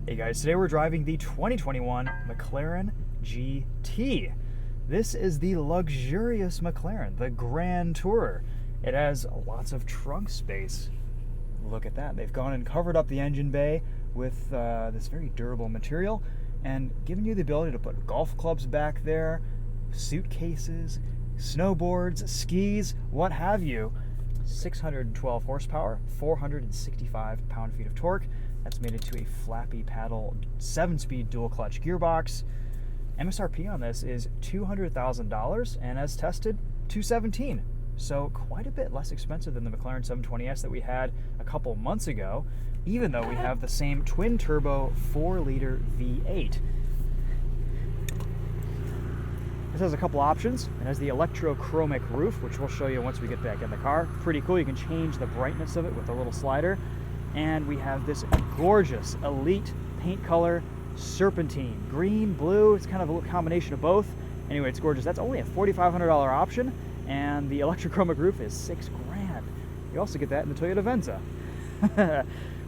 Hey guys, today we're driving the 2021 McLaren GT. This is the luxurious McLaren, the Grand Tourer. It has lots of trunk space. Look at that. They've gone and covered up the engine bay with this very durable material and given you the ability to put golf clubs back there, suitcases, snowboards, skis, what have you. 612 horsepower, 465 pound-feet of torque. That's made it to a flappy paddle 7-speed dual clutch gearbox. MSRP on this is $200,000 and as tested, $217,000. So quite a bit less expensive than the McLaren 720S that we had a couple months ago, even though we have the same twin-turbo 4-liter V8. This has a couple options. It has the electrochromic roof, which we'll show you once we get back in the car. Pretty cool. You can change the brightness of it with a little slider. And we have this gorgeous elite paint color, serpentine, green, blue. It's kind of a combination of both. Anyway, it's gorgeous. That's only a $4,500 option, and the electrochromic roof is $6,000. You also get that in the Toyota Venza.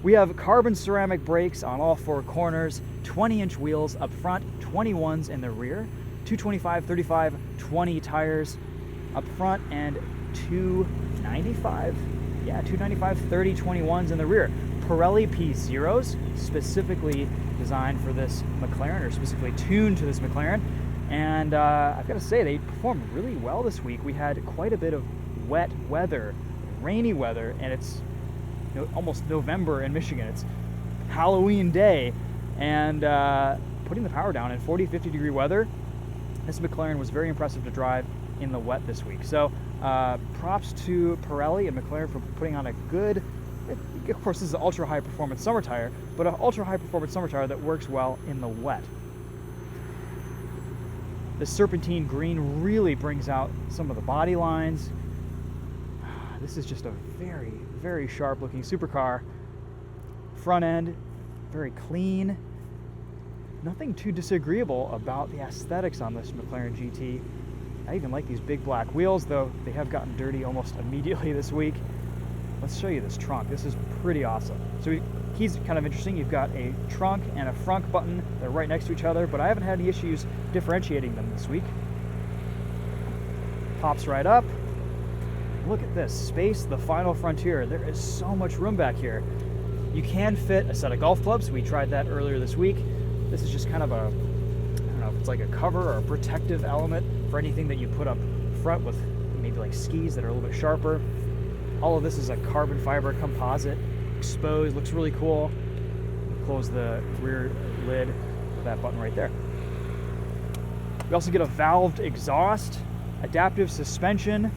We have carbon ceramic brakes on all four corners, 20-inch wheels up front, 21s in the rear, 225, 35, 20 tires up front, and 295, 30, 21s in the rear. Pirelli P0s, specifically designed for this McLaren, or specifically tuned to this McLaren. And I've got to say, they performed really well this week. We had quite a bit of wet weather, rainy weather, and it's almost November in Michigan. It's Halloween day, and putting the power down in 40, 50 degree weather, this McLaren was very impressive to drive in the wet this week. So props to Pirelli and McLaren for putting on a good, of course this is an ultra high performance summer tire, but an ultra high performance summer tire that works well in the wet. The serpentine green really brings out some of the body lines. This is just a very, very sharp looking supercar. Front end, very clean. Nothing too disagreeable about the aesthetics on this McLaren GT. I even like these big black wheels, though they have gotten dirty almost immediately this week. Let's show you this trunk. This is pretty awesome. So keys kind of interesting. You've got a trunk and a front button. They're right next to each other, but I haven't had any issues differentiating them this week. Pops right up. Look at this. Space, the final frontier. There is so much room back here. You can fit a set of golf clubs. We tried that earlier this week. This is just kind of a, I don't know if it's like a cover or a protective element for anything that you put up front with maybe like skis that are a little bit sharper. All of this is a carbon fiber composite, exposed, looks really cool. Close the rear lid with that button right there. We also get a valved exhaust, adaptive suspension,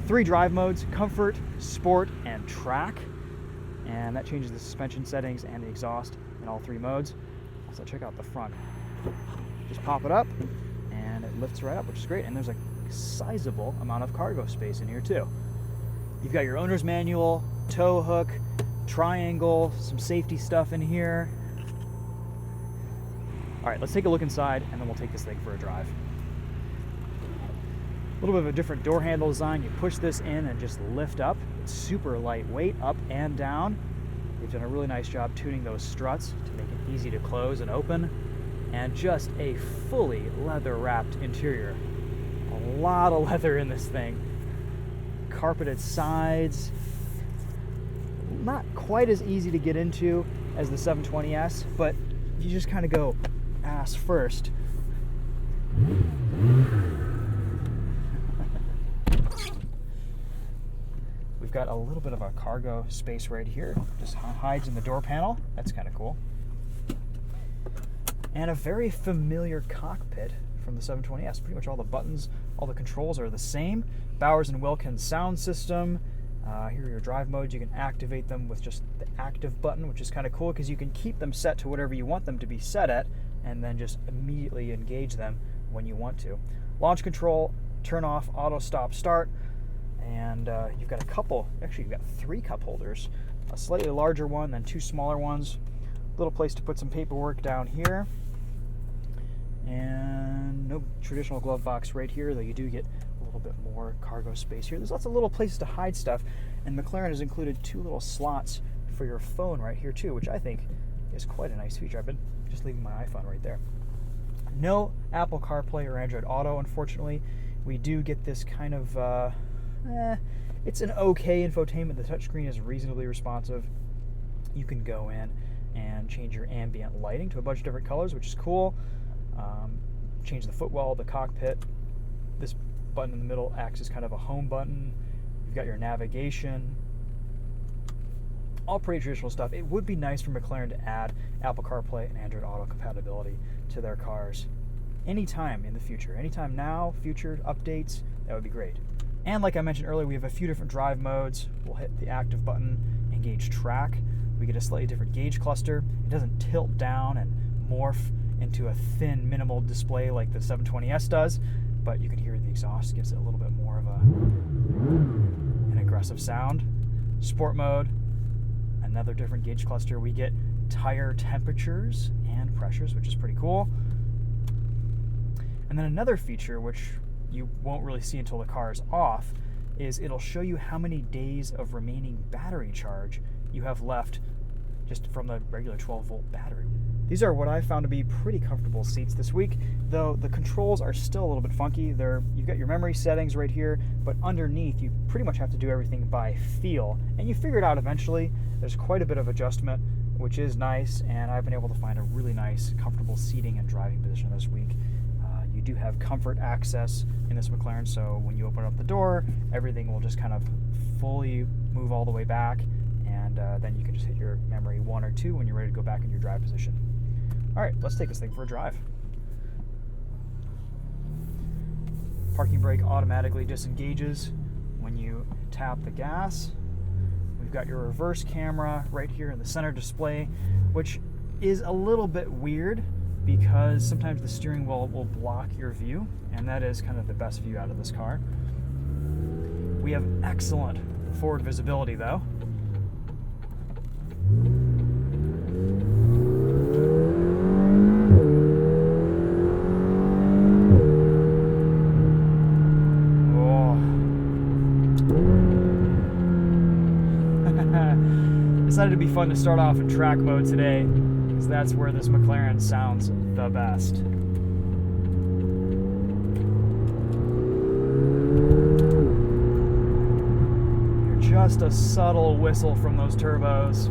3 drive modes, comfort, sport, and track. And that changes the suspension settings and the exhaust in all 3 modes. So check out the front. Just pop it up and it lifts right up, which is great. And there's a sizable amount of cargo space in here too. You've got your owner's manual, tow hook, triangle, some safety stuff in here. All right, let's take a look inside and then we'll take this thing for a drive. A little bit of a different door handle design. You push this in and just lift up. It's super lightweight, up and down. They've done a really nice job tuning those struts to make it easy to close and open. And just a fully leather-wrapped interior. A lot of leather in this thing. Carpeted sides. Not quite as easy to get into as the 720S, but you just kind of go ass first. We've got a little bit of a cargo space right here. Just hides in the door panel. That's kind of cool. And a very familiar cockpit from the 720S. Pretty much all the buttons, all the controls are the same. Bowers Wilkins sound system. Here are your drive modes. You can activate them with just the active button, which is kind of cool because you can keep them set to whatever you want them to be set at and then just immediately engage them when you want to. Launch control, turn off, auto stop start. And you've got a couple, actually you've got 3 cup holders. A slightly larger one, then 2 smaller ones. Little place to put some paperwork down here. And no traditional glove box right here, though you do get a little bit more cargo space here. There's lots of little places to hide stuff, and McLaren has included 2 little slots for your phone right here too, which I think is quite a nice feature. I've been just leaving my iPhone right there. No Apple CarPlay or Android Auto, unfortunately. We do get this kind of, it's an okay infotainment. The touchscreen is reasonably responsive. You can go in and change your ambient lighting to a bunch of different colors, which is cool. Change the footwell, the cockpit. This button in the middle acts as kind of a home button. You've got your navigation. All pretty traditional stuff. It would be nice for McLaren to add Apple CarPlay and Android Auto compatibility to their cars anytime in the future. Anytime now, future updates, that would be great. And like I mentioned earlier, we have a few different drive modes. We'll hit the active button and gauge track. We get a slightly different gauge cluster. It doesn't tilt down and morph into a thin, minimal display like the 720S does, but you can hear the exhaust gives it a little bit more of an aggressive sound. Sport mode, another different gauge cluster. We get tire temperatures and pressures, which is pretty cool. And then another feature, which you won't really see until the car is off, is it'll show you how many days of remaining battery charge you have left just from the regular 12-volt battery. These are what I found to be pretty comfortable seats this week, though the controls are still a little bit funky. You've got your memory settings right here, but underneath you pretty much have to do everything by feel, and you figure it out eventually. There's quite a bit of adjustment, which is nice, and I've been able to find a really nice, comfortable seating and driving position this week. You do have comfort access in this McLaren, so when you open up the door, everything will just kind of fully move all the way back, and then you can just hit your memory 1 or 2 when you're ready to go back in your drive position. All right, let's take this thing for a drive. Parking brake automatically disengages when you tap the gas. We've got your reverse camera right here in the center display, which is a little bit weird because sometimes the steering wheel will block your view, and that is kind of the best view out of this car. We have excellent forward visibility though. Decided to be fun to start off in track mode today, because that's where this McLaren sounds the best. You're just a subtle whistle from those turbos.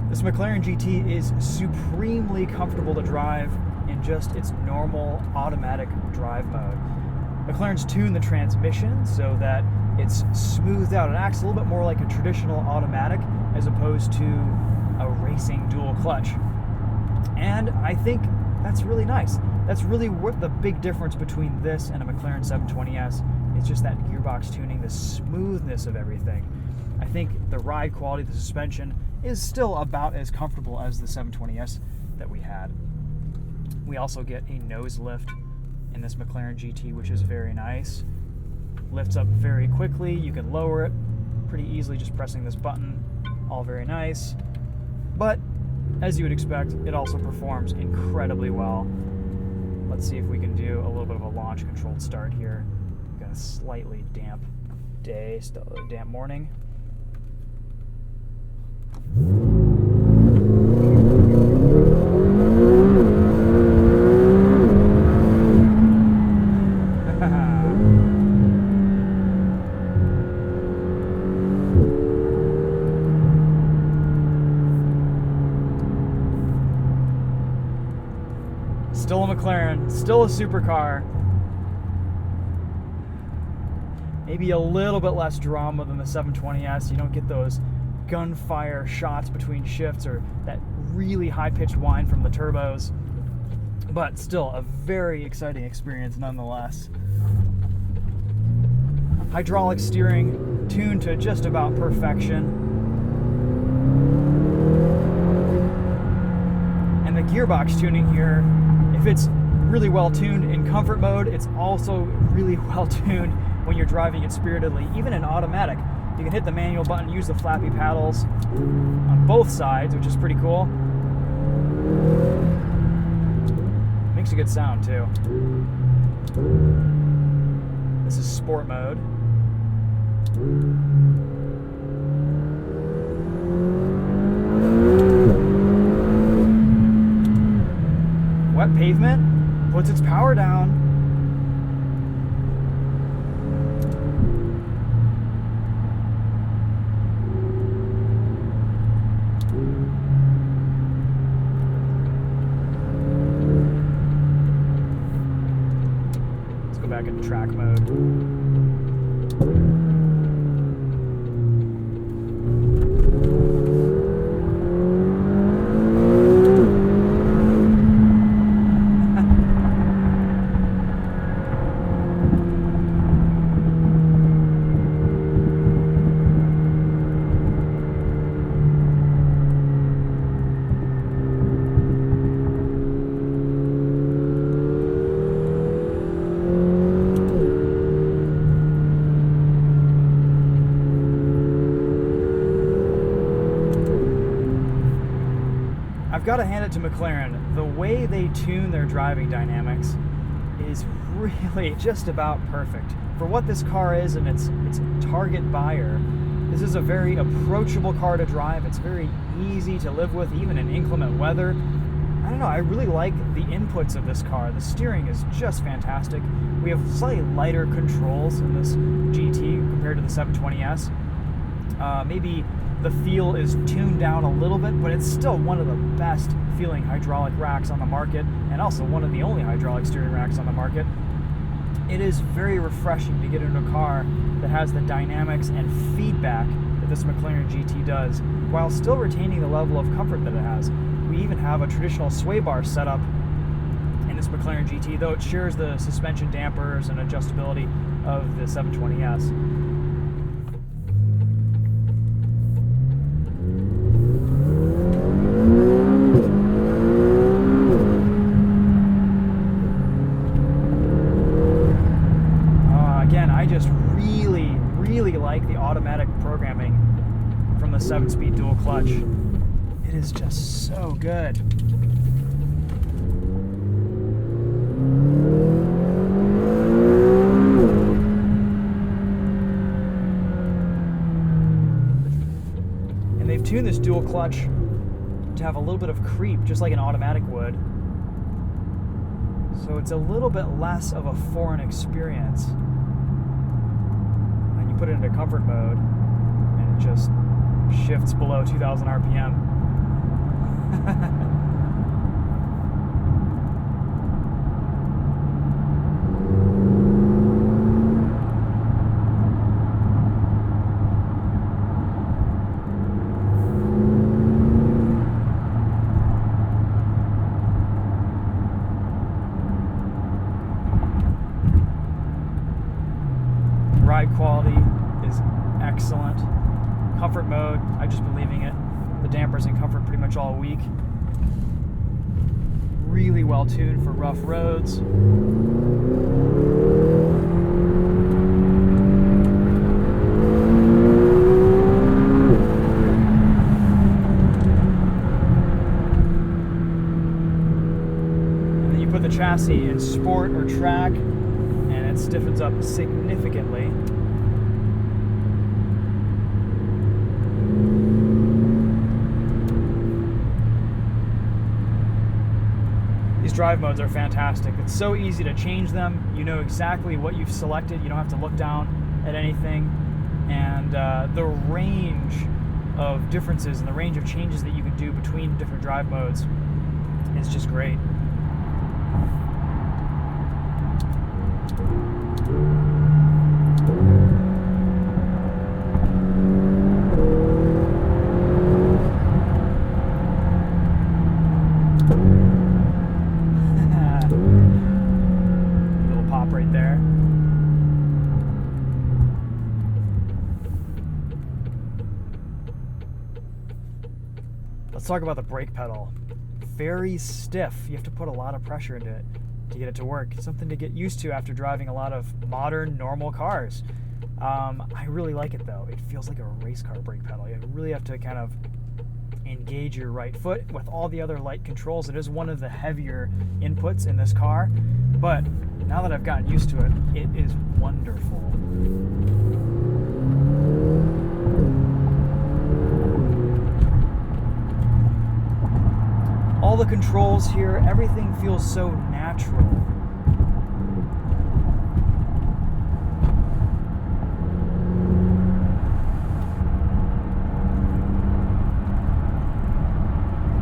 This McLaren GT is supremely comfortable to drive in just its normal automatic drive mode. McLaren's tuned the transmission so that it's smoothed out. It acts a little bit more like a traditional automatic as opposed to a racing dual clutch. And I think that's really nice. That's really what the big difference between this and a McLaren 720S is, just that gearbox tuning, the smoothness of everything. I think the ride quality of the suspension is still about as comfortable as the 720S that we had. We also get a nose lift in this McLaren GT, which is very nice. Lifts up very quickly. You can lower it pretty easily just pressing this button. All very nice. But as you would expect, it also performs incredibly well. Let's see if we can do a little bit of a launch controlled start here. We've got a slightly damp day, still a damp morning. Still a McLaren, still a supercar. Maybe a little bit less drama than the 720S. You don't get those gunfire shots between shifts or that really high-pitched whine from the turbos. But still a very exciting experience nonetheless. Hydraulic steering tuned to just about perfection. And the gearbox tuning here, if it's really well tuned in comfort mode, it's also really well tuned when you're driving it spiritedly. Even in automatic, you can hit the manual button, use the flappy paddles on both sides, which is pretty cool. Makes a good sound too. This is sport mode. pavement, puts its power down. Let's go back into track mode. I've got to hand it to McLaren. The way they tune their driving dynamics is really just about perfect. For what this car is and its target buyer, this is a very approachable car to drive. It's very easy to live with, even in inclement weather. I don't know, I really like the inputs of this car. The steering is just fantastic. We have slightly lighter controls in this GT compared to the 720S. Maybe the feel is tuned down a little bit, but it's still one of the best feeling hydraulic racks on the market, and also one of the only hydraulic steering racks on the market. It is very refreshing to get into a car that has the dynamics and feedback that this McLaren GT does, while still retaining the level of comfort that it has. We even have a traditional sway bar setup in this McLaren GT, though it shares the suspension dampers and adjustability of the 720S. I just really like the automatic programming from the 7-speed dual clutch. It is just so good. And they've tuned this dual clutch to have a little bit of creep, just like an automatic would. So it's a little bit less of a foreign experience. Put it into comfort mode and it just shifts below 2,000 RPM. Ride quality is excellent. Comfort mode, I've just been leaving it. The dampers in comfort pretty much all week. Really well tuned for rough roads. And then you put the chassis in sport or track, and it stiffens up significantly. These drive modes are fantastic. It's so easy to change them. You know exactly what you've selected. You don't have to look down at anything. And the range of differences and the range of changes that you can do between different drive modes is just great. Little pop right there. Let's talk about the brake pedal. Very stiff. You have to put a lot of pressure into it to get it to work. It's something to get used to after driving a lot of modern, normal cars. I really like it though. It feels like a race car brake pedal. You really have to kind of engage your right foot with all the other light controls. It is one of the heavier inputs in this car, but now that I've gotten used to it, it is wonderful. All the controls here, everything feels so natural.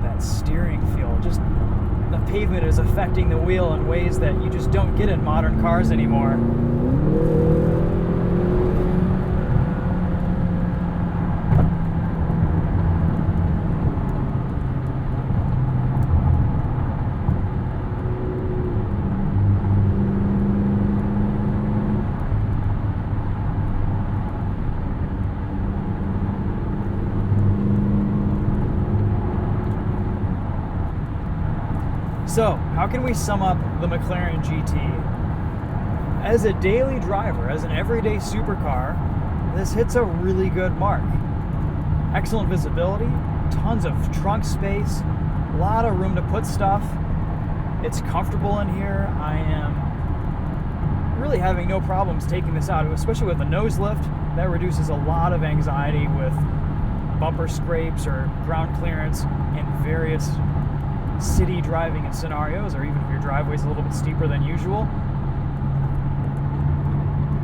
That steering feel, just the pavement is affecting the wheel in ways that you just don't get in modern cars anymore. So, how can we sum up the McLaren GT? As a daily driver, as an everyday supercar, this hits a really good mark. Excellent visibility, tons of trunk space, a lot of room to put stuff. It's comfortable in here. I am really having no problems taking this out, especially with the nose lift. That reduces a lot of anxiety with bumper scrapes or ground clearance in various city driving and scenarios, or even if your driveway is a little bit steeper than usual.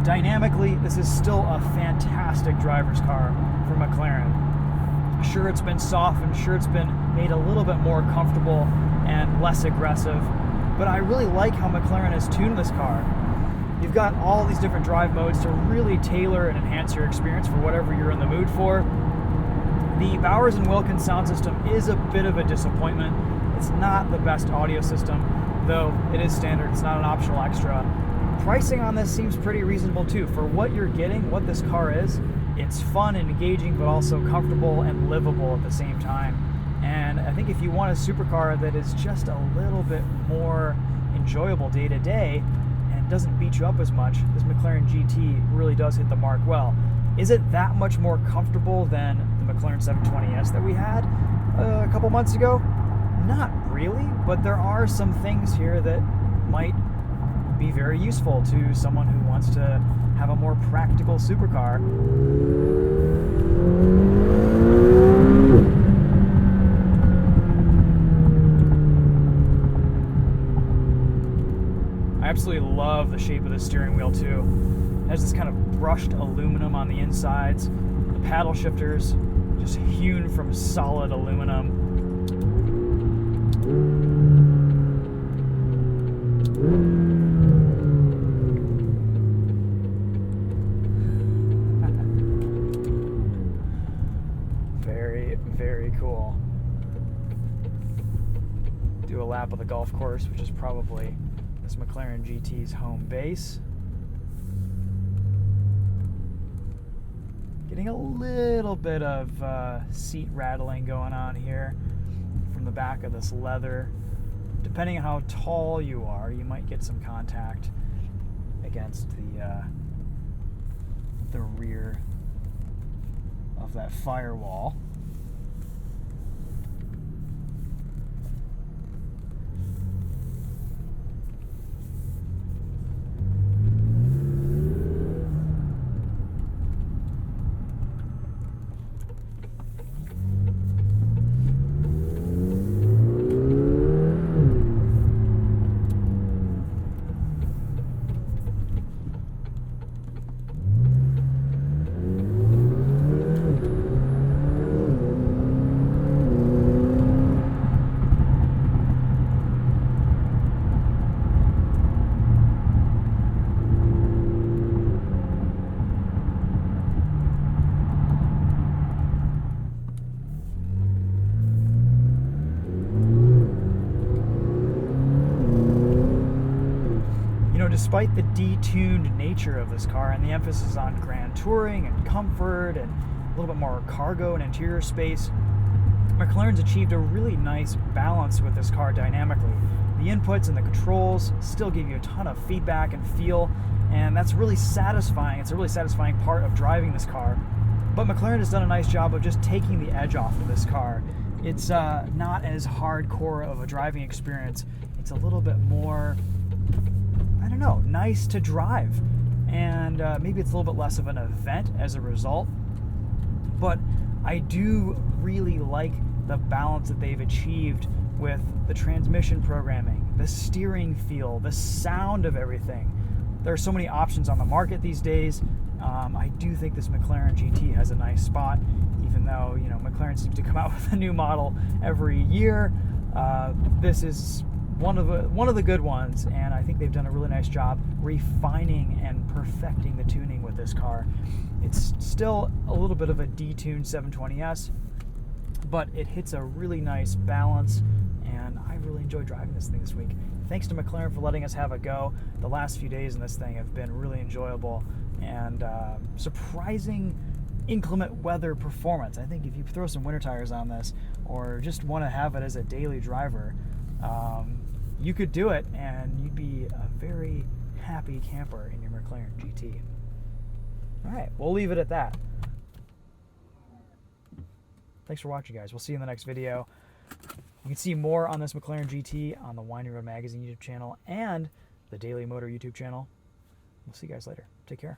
Dynamically, this is still a fantastic driver's car for McLaren. Sure, it's been softened, sure, it's been made a little bit more comfortable and less aggressive, but I really like how McLaren has tuned this car. You've got all these different drive modes to really tailor and enhance your experience for whatever you're in the mood for. The Bowers and Wilkins sound system is a bit of a disappointment. It's not the best audio system, though it is standard. It's not an optional extra. Pricing on this seems pretty reasonable too. For what you're getting, what this car is, it's fun and engaging, but also comfortable and livable at the same time. And I think if you want a supercar that is just a little bit more enjoyable day to day and doesn't beat you up as much, this McLaren GT really does hit the mark well. Is it that much more comfortable than the McLaren 720S that we had a couple months ago? Not really, but there are some things here that might be very useful to someone who wants to have a more practical supercar. I absolutely love the shape of the steering wheel too. It has this kind of brushed aluminum on the insides. The paddle shifters just hewn from solid aluminum. Very cool. Do a lap of the golf course, which is probably this McLaren GT's home base. Getting a little bit of seat rattling going on here from the back of this leather. Depending on how tall you are, you might get some contact against the rear of that firewall. Despite the detuned nature of this car and the emphasis on grand touring and comfort and a little bit more cargo and interior space, McLaren's achieved a really nice balance with this car dynamically. The inputs and the controls still give you a ton of feedback and feel, and that's really satisfying. It's a really satisfying part of driving this car. But McLaren has done a nice job of just taking the edge off of this car. It's not as hardcore of a driving experience. It's a little bit more, I don't know, nice to drive, and maybe it's a little bit less of an event as a result, but I do really like the balance that they've achieved with the transmission programming, the steering feel, the sound of everything. There are so many options on the market these days. I do think this McLaren GT has a nice spot, even though, you know, McLaren seems to come out with a new model every year. This is one of the good ones, and I think they've done a really nice job refining and perfecting the tuning with this car. It's still a little bit of a detuned 720S, but it hits a really nice balance, and I really enjoyed driving this thing this week. Thanks to McLaren for letting us have a go. The last few days in this thing have been really enjoyable, and surprising inclement weather performance. I think if you throw some winter tires on this, or just want to have it as a daily driver, you could do it, and you'd be a very happy camper in your McLaren GT. All right, we'll leave it at that. Thanks for watching, guys. We'll see you in the next video. You can see more on this McLaren GT on the Winding Road Magazine YouTube channel and the Daily Motor YouTube channel. We'll see you guys later. Take care.